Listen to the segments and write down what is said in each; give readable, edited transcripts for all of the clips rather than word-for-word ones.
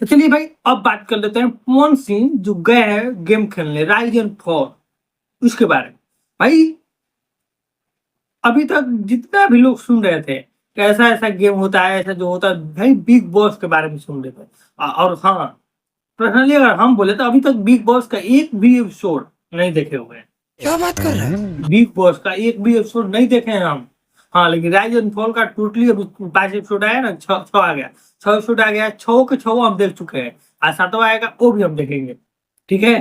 तो चलिए भाई अब बात कर लेते हैं पवन सिंह जो गए हैं गेम खेलने राइज एंड फॉल उसके बारे में। भाई अभी तक जितना भी लोग सुन रहे थे कि ऐसा ऐसा गेम होता है, ऐसा जो होता है, भाई बिग बॉस के बारे में सुन रहे थे। और हाँ, पर्सनली अगर हम बोले तो अभी तक बिग बॉस का एक भी एपिसोड नहीं देखे हुए हैं। क्या बात कर रहा है? बिग बॉस का एक भी एपिसोड नहीं देखे हैं हम। हाँ, लेकिन राइज एंड फॉल का टोटली अभी 5 एपिसोड आया ना, 6 आ गया, 6 एपिसोड आ गया, 6 के 6 हम देख चुके हैं। आज 7वां आएगा वो भी हम देखेंगे। ठीक है,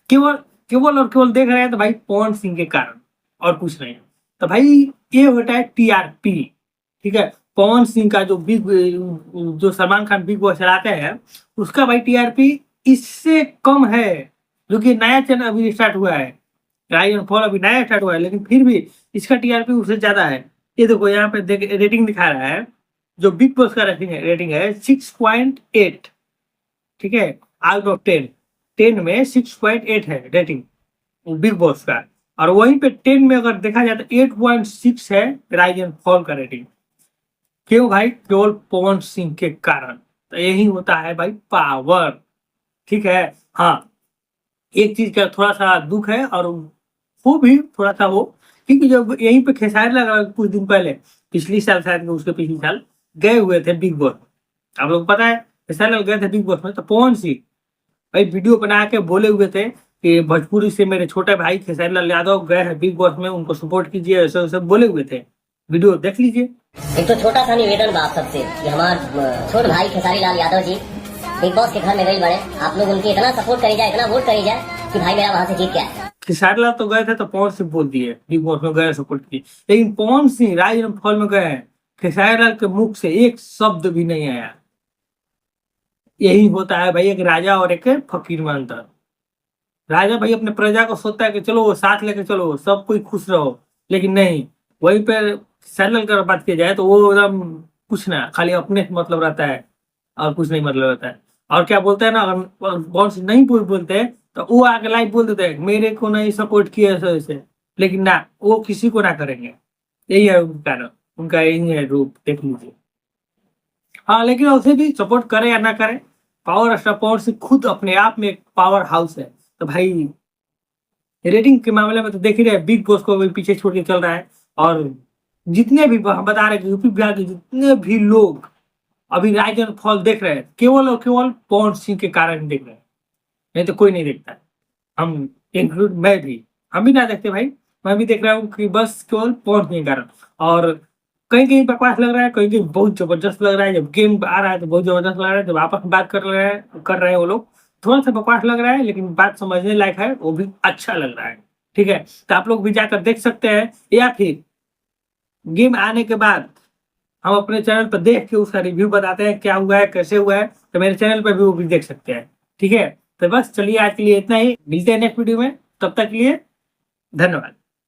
केवल केवल और केवल देख रहे हैं तो भाई पवन सिंह के कारण, और कुछ नहीं। तो भाई ये होता है टीआरपी। ठीक है, पवन सिंह का जो सलमान खान बिग बॉस चलाते हैं उसका भाई टीआरपी इससे कम है, जो कि नया चैनल अभी स्टार्ट हुआ है। राइज एंड फॉल अभी नया स्टार्ट हुआ है, लेकिन फिर भी इसका टीआरपी उससे ज्यादा है। ये देखो यहाँ पे देख रेटिंग दिखा रहा है, जो बिग बॉस का रेटिंग है 6.8। ठीक है, आउट ऑफ 10 में 6.8 है रेटिंग बिग बॉस का। और वहीं पे 10 में अगर देखा जाए तो 8.6 है राइज एंड फॉल का रेटिंग। क्यों भाई? केवल पवन सिंह के कारण। तो यही होता है भाई पावर। ठीक है, हाँ, एक चीज का थोड़ा सा दुख है, और वो भी थोड़ा सा वो, क्योंकि जब यहीं पे खेसारी लगा कुछ दिन पहले, पिछली साल शायद उसके पिछले साल गए हुए थे बिग बॉस। आप लोग पता है खेसारी लाल गए थे बिग बॉस में, तो पवन सिंह भाई वीडियो बना के बोले हुए थे कि भोजपुरी से मेरे छोटे भाई खेसारी लाल यादव गए हैं बिग बॉस में, उनको सपोर्ट कीजिए, ऐसे ऐसे बोले हुए थे। वीडियो देख लीजिए। एक तो छोटा सा निवेदन बा आप सबसे कि हमारे छोटे भाई खेसारी लाल यादव जी बिग बॉस के घर में गई बड़े, आप लोग उनकी इतना सपोर्ट करी जाए, इतना वोट करी जाए कि भाई मेरा वहां से जीत के आए। खेसारी लाल तो गए थे तो पवन सिंह बोल दिए बिग बॉस में गए सपोर्ट किए, लेकिन Pawan Singh rise and fall में गए हैं, खेसारी लाल के मुख से एक शब्द भी नहीं आया। यही होता है भाई एक राजा और एक फकीर में अंतर। राजा भाई अपने प्रजा को सोचता है कि चलो वो साथ लेके चलो, सब कोई खुश रहो, लेकिन नहीं, वहीं पर सैलल कर बात की जाए तो वो एकदम कुछ ना, खाली अपने से मतलब रहता है और कुछ नहीं मतलब रहता है। और क्या बोलते हैं ना, अगर बॉस नहीं बोलते हैं तो वो आके लाइव बोल देते हैं मेरे को नहीं सपोर्ट किया ऐसे ऐसे, लेकिन ना, वो किसी को ना करेंगे। यही है उनका कारण, उनका यही है रूप, देख लीजिए। हाँ, लेकिन उसे भी सपोर्ट करे या ना करे, पावर स्टार पवन सिंह खुद अपने आप में एक पावर हाउस है। तो भाई रेटिंग के मामले में तो देख ही रहे, बिग बॉस को भी पीछे छोड़ के चल रहा है। और जितने भी हम बता रहे हैं कि यूपी बिहार के जितने भी लोग अभी राइज एंड फॉल देख रहे हैं, केवल और केवल पवन सिंह के कारण देख रहे हैं, नहीं तो कोई नहीं देखता है। हम इंक्लूड, मैं भी, हम भी ना देखते भाई, मैं भी देख रहा हूँ कि बस केवल पवन सिंह के कारण। और कहीं कहीं बकवास लग रहा है, कहीं कहीं बहुत जबरदस्त लग रहा है। जब गेम आ रहा है तो बहुत जबरदस्त लग रहा है, जब आपस में बात कर रहे हैं वो लोग, थोड़ा सा बकवास लग रहा है, लेकिन बात समझने लायक है, वो भी अच्छा लग रहा है। ठीक है, तो आप लोग भी जाकर देख सकते हैं, या फिर गेम आने के बाद हम अपने चैनल पर देख के उसका रिव्यू बताते हैं क्या हुआ है, कैसे हुआ है, तो मेरे चैनल पर भी वो भी देख सकते हैं। ठीक है, तो बस चलिए आज के लिए इतना ही, मिलते हैं नेक्स्ट वीडियो में, तब तक के लिए धन्यवाद।